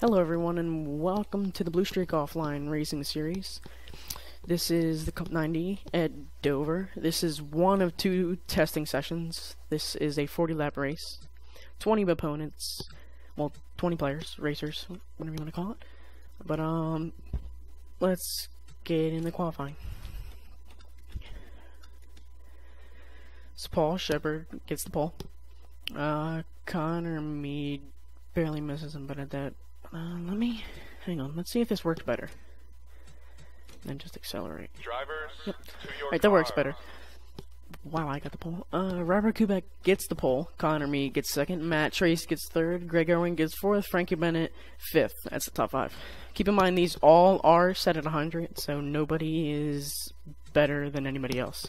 Hello everyone and welcome to the Bluestreak offline racing series. This is the Cup 90 at Dover. This is one of two testing sessions. This is a 40 lap race. 20 opponents, well 20 players, racers, whatever you want to call it. But let's get in the qualifying. So Paul Shepard gets the pole. Connor Mead barely misses him, but at that hang on, let's see if this worked better. Then just accelerate. Drivers, yep. to your Right, that works cars. better. Wow, I got the pole. Robert Kubek gets the pole. Connor Mead gets second. Matt Trace gets third. Greg Irwin gets fourth. Frankie Bennett fifth. That's the top five. Keep in mind these all are set at 100, so nobody is better than anybody else.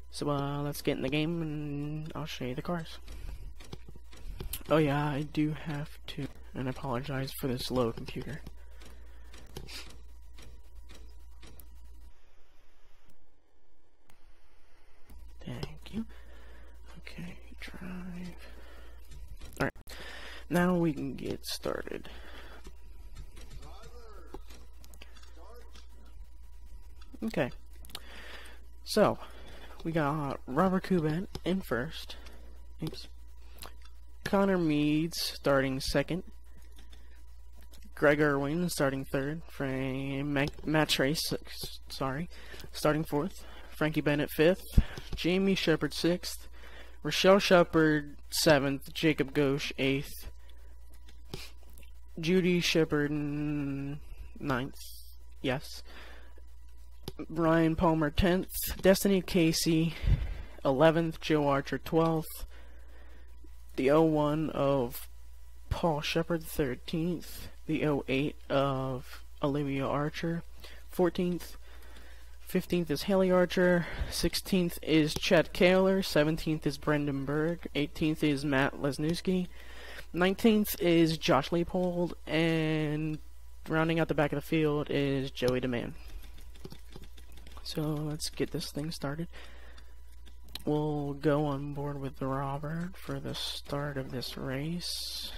So let's get in the game and I'll show you the cars. Oh yeah, I do have to, and I apologize for this slow computer. Thank you. Okay, drive. Alright, now we can get started. Okay, so we got Robert Kubek in first. Oops. Connor Mead starting second. Greg Irwin starting third. Matt Trace, starting fourth. Frankie Bennett fifth. Jamie Shepard sixth. Rochelle Shepard seventh. Jacob Ghosh eighth. Judy Shepard ninth. Yes. Ryan Palmer 10th. Destiny Casey 11th. Joe Archer 12th. The 01 of Paul Shepard 13th. The 08 of Olivia Archer 14th. 15th is Haley Archer. 16th is Chad Kaler. 17th is Brendan Berg. 18th is Matt Lesniewski. 19th is Josh Leopold. And rounding out the back of the field is Joey DeMann. So let's get this thing started. We'll go on board with Robert for the start of this race.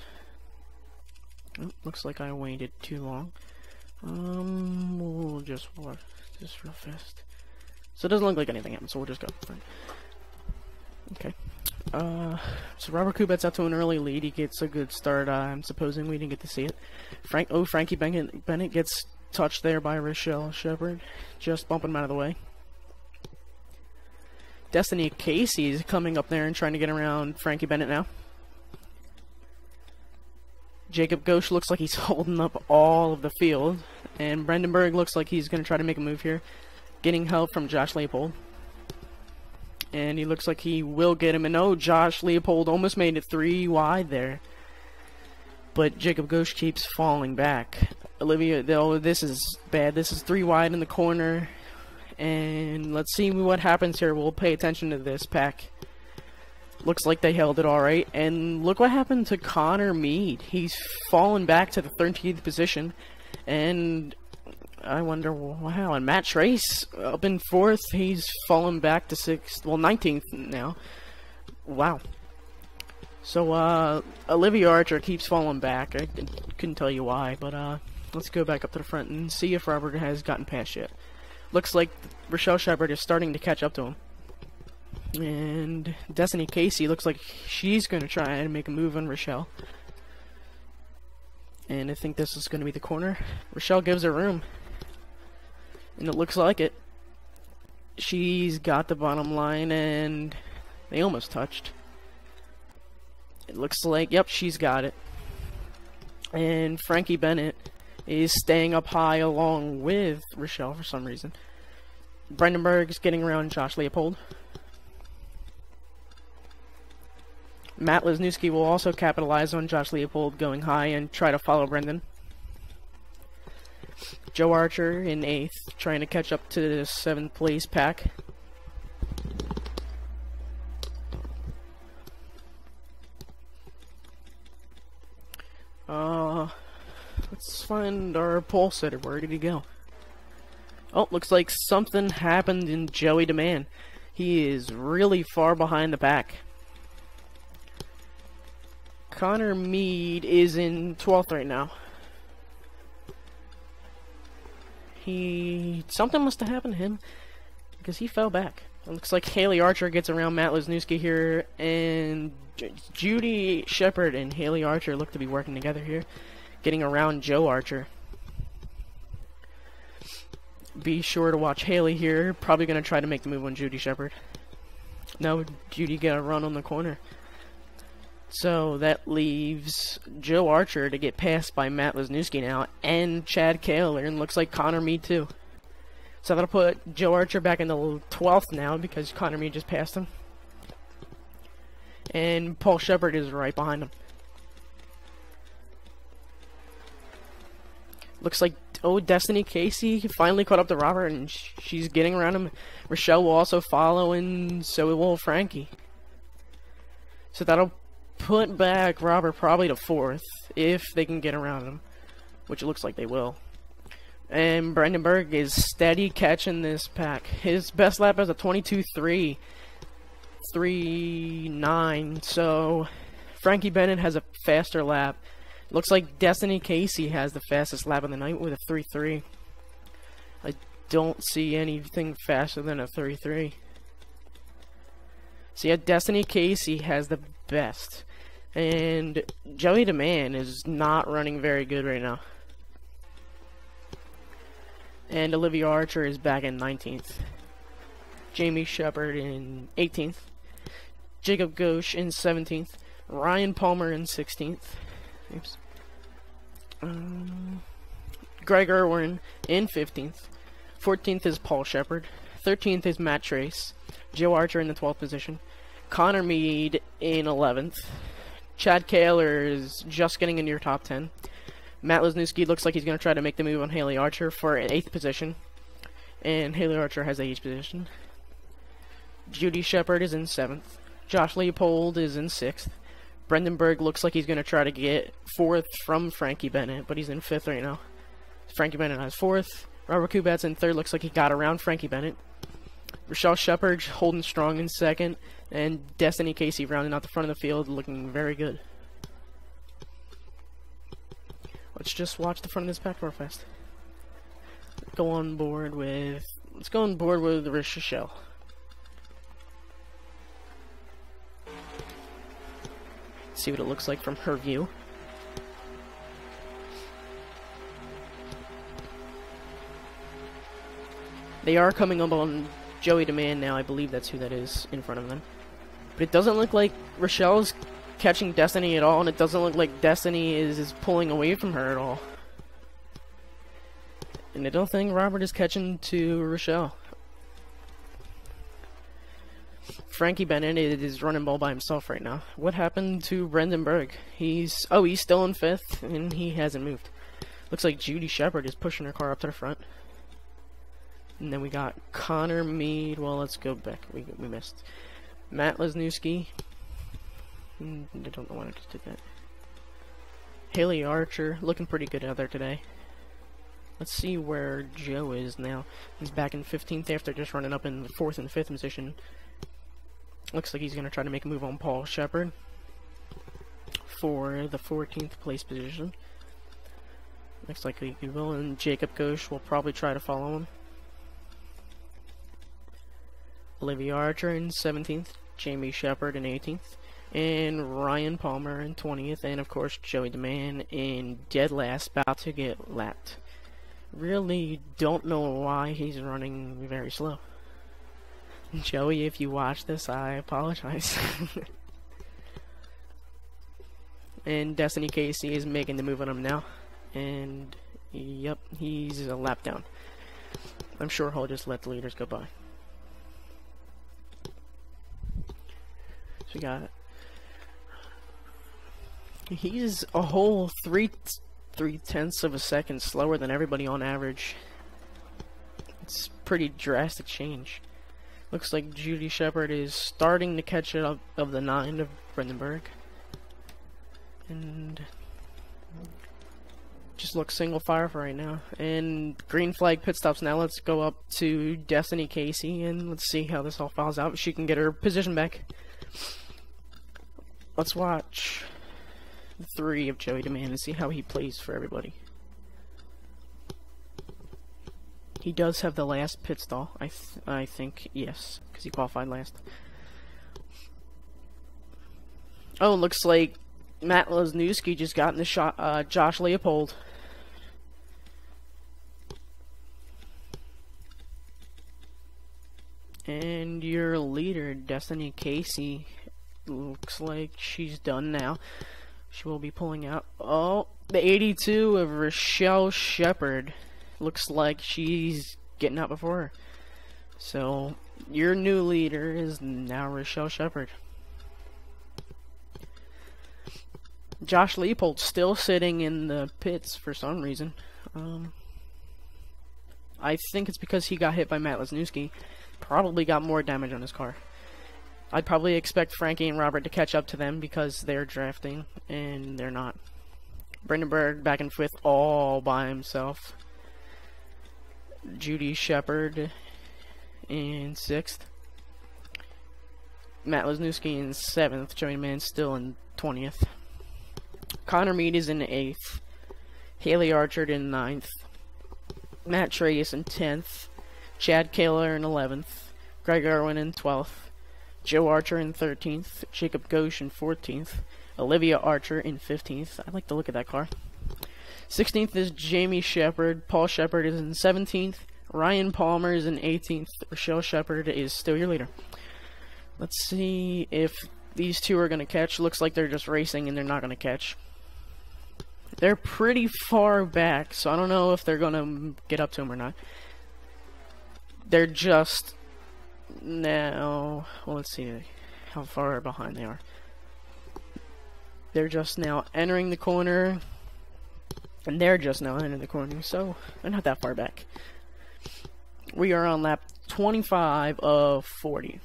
Oh, looks like I waited too long. We'll just watch this real fast. So it doesn't look like anything happened, so we'll just go. Okay. So Robert Kubek's out to an early lead. He gets a good start. I'm supposing we didn't get to see it. Frankie Bennett gets touched there by Rochelle Shepard, just bumping him out of the way. Destiny Casey is coming up there and trying to get around Frankie Bennett now. Jacob Ghosh looks like he's holding up all of the field. And Brendan Berg looks like he's going to try to make a move here. Getting help from Josh Leopold. And he looks like he will get him. And oh, Josh Leopold almost made it 3 wide there. But Jacob Ghosh keeps falling back. Olivia, oh, this is bad. This is 3 wide in the corner. And let's see what happens here. We'll pay attention to this pack. Looks like they held it alright. And look what happened to Connor Mead. He's fallen back to the 13th position. And I wonder how. And Matt Trace up in 4th. He's fallen back to 6th. Well, 19th now. Wow. So, Olivia Archer keeps falling back. I couldn't tell you why. But, let's go back up to the front and see if Robert has gotten past yet. Looks like Rochelle Shepard is starting to catch up to him. And Destiny Casey looks like she's going to try and make a move on Rochelle. And I think this is going to be the corner. Rochelle gives her room. And it looks like it. She's got the bottom line and they almost touched. It looks like, yep, she's got it. And Frankie Bennett is staying up high along with Rochelle for some reason. Brendan Berg is getting around Josh Leopold. Matt Lesniewski will also capitalize on Josh Leopold going high and try to follow Brendan. Joe Archer in 8th, trying to catch up to the 7th place pack. Let's find our pole setter. Where did he go? Oh, looks like something happened in Joey DeMann. He is really far behind the pack. Connor Mead is in 12th right now. Something must have happened to him, because he fell back. It looks like Haley Archer gets around Matt Lesniewski here, and Judy Shepard and Haley Archer look to be working together here, getting around Joe Archer. Be sure to watch Haley here, probably going to try to make the move on Judy Shepard. No, Judy got a run on the corner. So that leaves Joe Archer to get passed by Matt Lesniewski now, and Chad Kaler, and looks like Connor Mead too. So that'll put Joe Archer back in the 12th now, because Connor Mead just passed him. And Paul Shepard is right behind him. Looks like, oh, Destiny Casey finally caught up to Robert, and she's getting around him. Rochelle will also follow, and so will Frankie. So that'll put back Robert probably to 4th, if they can get around him, which it looks like they will. And Brendan Berg is steady catching this pack. His best lap is a 22.3, 3.9, so Frankie Bennett has a faster lap. Looks like Destiny Casey has the fastest lap of the night with a 3.3. I don't see anything faster than a 3.3. So yeah, Destiny Casey has the best. And Joey DeMann is not running very good right now. And Olivia Archer is back in 19th. Jamie Shepard in 18th. Jacob Ghosh in 17th. Ryan Palmer in 16th. Oops. Greg Irwin in 15th. 14th is Paul Shepard. 13th is Matt Trace. Joe Archer in the 12th position. Connor Mead in 11th. Chad Kaler is just getting into your top 10. Matt Lesniewski looks like he's going to try to make the move on Haley Archer for 8th position. And Haley Archer has 8th position. Judy Shepard is in 7th. Josh Leopold is in 6th. Brendan Berg looks like he's going to try to get 4th from Frankie Bennett, but he's in 5th right now. Frankie Bennett has 4th. Robert Kubat's in 3rd. Looks like he got around Frankie Bennett. Rochelle Shepard holding strong in 2nd. And Destiny Casey rounding out the front of the field, looking very good. Let's just watch the front of this pack real fast. Let's go on board with Rochelle. See what it looks like from her view. They are coming up on Joey DeMann now. I believe that's who that is in front of them. But it doesn't look like Rochelle's catching Destiny at all, and it doesn't look like Destiny is pulling away from her at all. And I don't think Robert is catching to Rochelle. Frankie Bennett is running ball by himself right now. What happened to Brendan Berg? He's still in 5th, and he hasn't moved. Looks like Judy Shepard is pushing her car up to the front. And then we got Connor Mead. Well, let's go back. We missed. Matt Lesniewski. I don't know why I just did that. Haley Archer, looking pretty good out there today. Let's see where Joe is now. He's back in 15th after just running up in the 4th and 5th position. Looks like he's going to try to make a move on Paul Shepard for the 14th place position. Looks like he will, and Jacob Ghosh will probably try to follow him. Olivia Archer in 17th, Jamie Shepard in 18th, and Ryan Palmer in 20th, and of course Joey DeMann in dead last, about to get lapped. Really don't know why he's running very slow. Joey, if you watch this, I apologize. And Destiny Casey is making the move on him now, and yep, he's a lap down. I'm sure he'll just let the leaders go by. So we got, he's a whole 3/10 of a second slower than everybody on average. It's pretty drastic change. Looks like Judy Shepard is starting to catch up of the 9 of Brendan Berg. And just looks single fire for right now. And green flag pit stops now. Let's go up to Destiny Casey and let's see how this all falls out. She can get her position back. Let's watch. 3 of Joey Demand and see how he plays for everybody. He does have the last pit stall, I think, yes, because he qualified last. Oh, looks like Matt Lesniewski just got in the shot, Josh Leopold. And your leader, Destiny Casey, looks like she's done now. She will be pulling out. Oh, the 82 of Rochelle Shepard. Looks like she's getting out before her. So, your new leader is now Rochelle Shepard. Josh Leopold still sitting in the pits for some reason. I think it's because he got hit by Matt Lesniewski. Probably got more damage on his car. I'd probably expect Frankie and Robert to catch up to them because they're drafting, and they're not. Brendan Berg back in 5th all by himself. Judy Shepard in 6th. Matt Lesniewski in 7th. Joey Mann still in 20th. Connor Mead is in 8th. Haley Archer in 9th. Matt Treyas in 10th. Chad Kaler in 11th. Greg Irwin in 12th. Joe Archer in 13th. Jacob Ghosh in 14th. Olivia Archer in 15th. I like the look of that car. 16th is Jamie Shepard. Paul Shepard is in 17th. Ryan Palmer is in 18th. Rochelle Shepard is still your leader. Let's see if these two are going to catch. Looks like they're just racing and they're not going to catch. They're pretty far back, so I don't know if they're going to get up to him or not. They're just now, well, let's see how far behind they are. They're just now entering the corner, and they're just now entering the corner, so they're not that far back. We are on lap 25 of 40.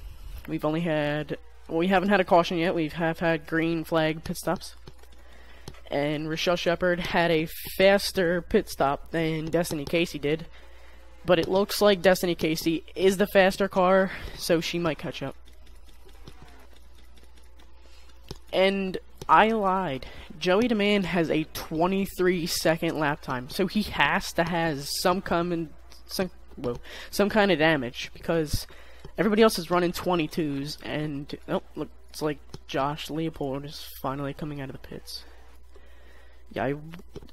We've only had, well, we haven't had a caution yet. We have had green flag pit stops. And Rochelle Shepard had a faster pit stop than Destiny Casey did. But it looks like Destiny Casey is the faster car, so she might catch up. And I lied. Joey Demand has a 23-second lap time, so he has to have some kind of damage, because everybody else is running 22s, and oh, looks like Josh Leopold is finally coming out of the pits. Yeah,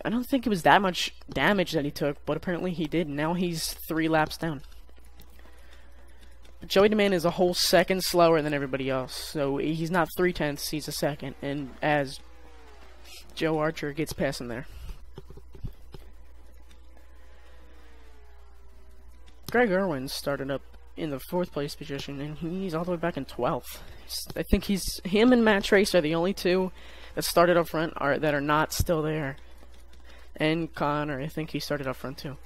I don't think it was that much damage that he took, but apparently he did. Now he's 3 laps down. Joey Demand is a whole second slower than everybody else, so he's not 3/10, he's a second, and as Joe Archer gets past him there. Greg Irwin started up in the 4th place position, and he's all the way back in 12th. I think him and Matt Trace are the only two that started up front that are not still there. And Connor, I think he started up front too.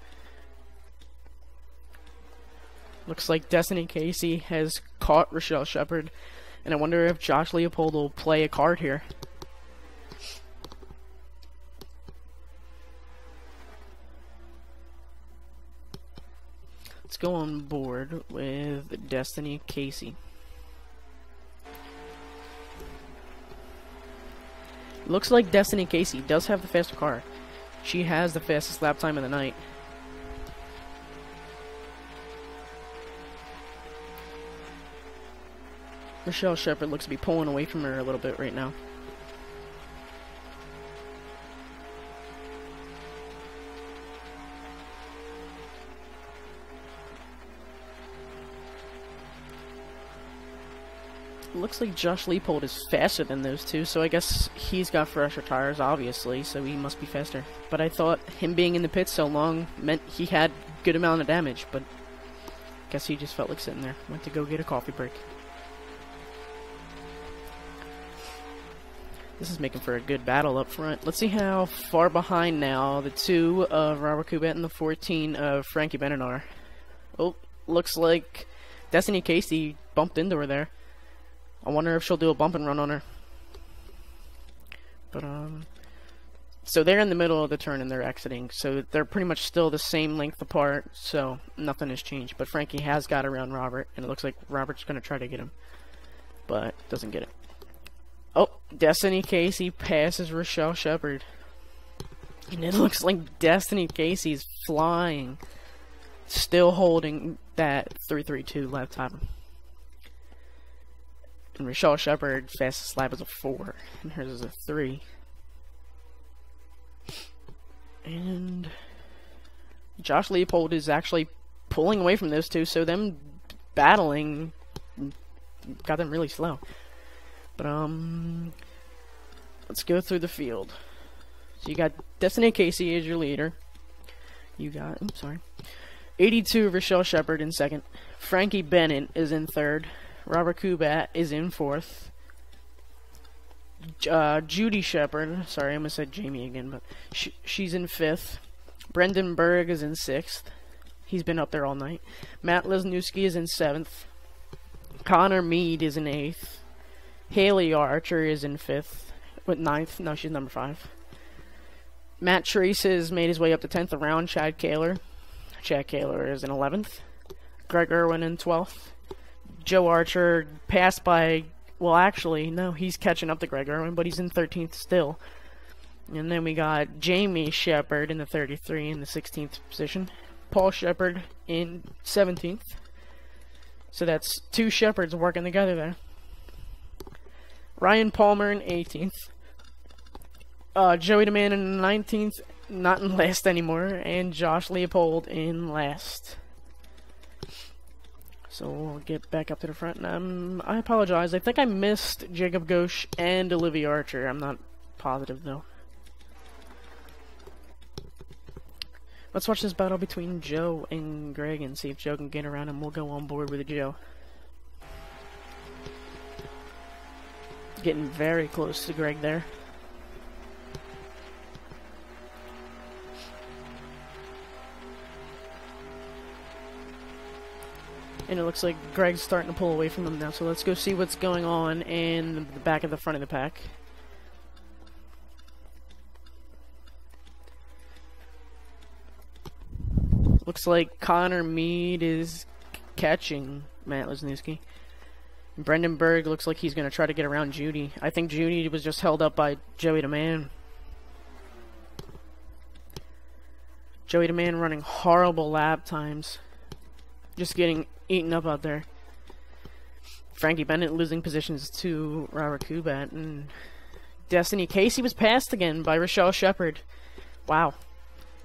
Looks like Destiny Casey has caught Rochelle Shepard, and I wonder if Josh Leopold will play a card here. Let's go on board with Destiny Casey. Looks like Destiny Casey does have the faster car. She has the fastest lap time of the night. Rochelle Shepard looks to be pulling away from her a little bit right now. Looks like Josh Leopold is faster than those two, so I guess he's got fresher tires, obviously, so he must be faster. But I thought him being in the pit so long meant he had good amount of damage, but I guess he just felt like sitting there. Went to go get a coffee break. This is making for a good battle up front. Let's see how far behind now the 2 of Robert Kubat and the 14 of Frankie Bennett are. Oh, looks like Destiny Casey bumped into her there. I wonder if she'll do a bump and run on her. But, so they're in the middle of the turn and they're exiting. So they're pretty much still the same length apart, so nothing has changed. But Frankie has got around Robert, and it looks like Robert's going to try to get him. But doesn't get it. Oh, Destiny Casey passes Rochelle Shepard. And it looks like Destiny Casey's flying. Still holding that 332 left time. And Rochelle Shepard fastest lap is a 4. And hers is a 3. And Josh Leopold is actually pulling away from those two, so them battling got them really slow. But let's go through the field. So you got Destiny Casey as your leader. You got 82 Rochelle Shepard in second. Frankie Bennett is in third. Robert Kubat is in fourth. Judy Shepard, sorry, I almost said Jamie again, but she's in fifth. Brendan Berg is in sixth. He's been up there all night. Matt Lesniewski is in seventh. Connor Mead is in eighth. Haley Archer is in fifth. With ninth. No, she's number 5. Matt Trace has made his way up to 10th around Chad Kaler. Chad Kaler is in 11th. Greg Irwin in 12th. Joe Archer passed by... Well, actually, no, he's catching up to Greg Irwin, but he's in 13th still. And then we got Jamie Shepard in the 33 in the 16th position. Paul Shepard in 17th. So that's 2 Shepards working together there. Ryan Palmer in 18th. Joey DeMann in 19th, not in last anymore. And Josh Leopold in last. So we'll get back up to the front. I apologize. I think I missed Jacob Ghosh and Olivia Archer. I'm not positive, though. Let's watch this battle between Joe and Greg and see if Joe can get around, and we'll go on board with Joe. Getting very close to Greg there. And it looks like Greg's starting to pull away from him now, so let's go see what's going on in the back of the front of the pack. Looks like Connor Mead is catching Matt Lesniewski. Brendan Berg looks like he's going to try to get around Judy. I think Judy was just held up by Joey DeMann. Joey DeMann running horrible lap times. Just getting eaten up out there. Frankie Bennett losing positions to Robert Kubat. And Destiny Casey was passed again by Rochelle Shepard. Wow.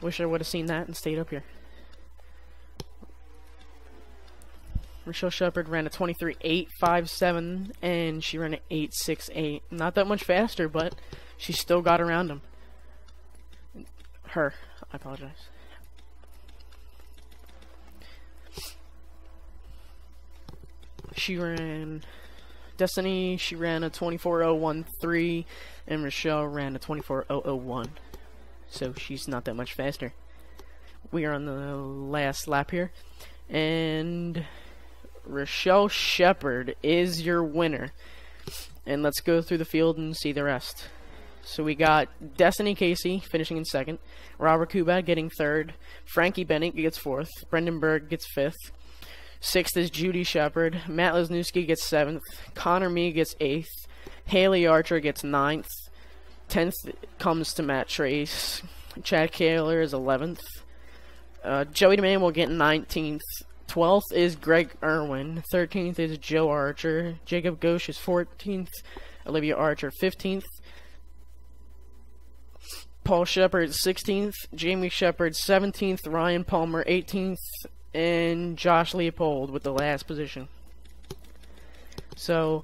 Wish I would have seen that and stayed up here. Rochelle Shepard ran a 23.857 and she ran an 8.68. Not that much faster, but she still got around him. Her. I apologize. Destiny, she ran a 24.013, and Rochelle ran a 24.001. So she's not that much faster. We are on the last lap here, and Rochelle Shepard is your winner. And let's go through the field and see the rest. So we got Destiny Casey finishing in second, Robert Kubat getting third, Frankie Bennett gets fourth, Brendan Berg gets fifth. 6th is Judy Shepard. Matt Lesniewski gets 7th. Connor Mead gets 8th. Haley Archer gets 9th. 10th comes to Matt Trace. Chad Kaler is 11th. Joey DeMann will get 19th. 12th is Greg Irwin. 13th is Joe Archer. Jacob Ghosh is 14th. Olivia Archer 15th. Paul Shepard 16th. Jamie Shepard 17th. Ryan Palmer 18th. And Josh Leopold with the last position. So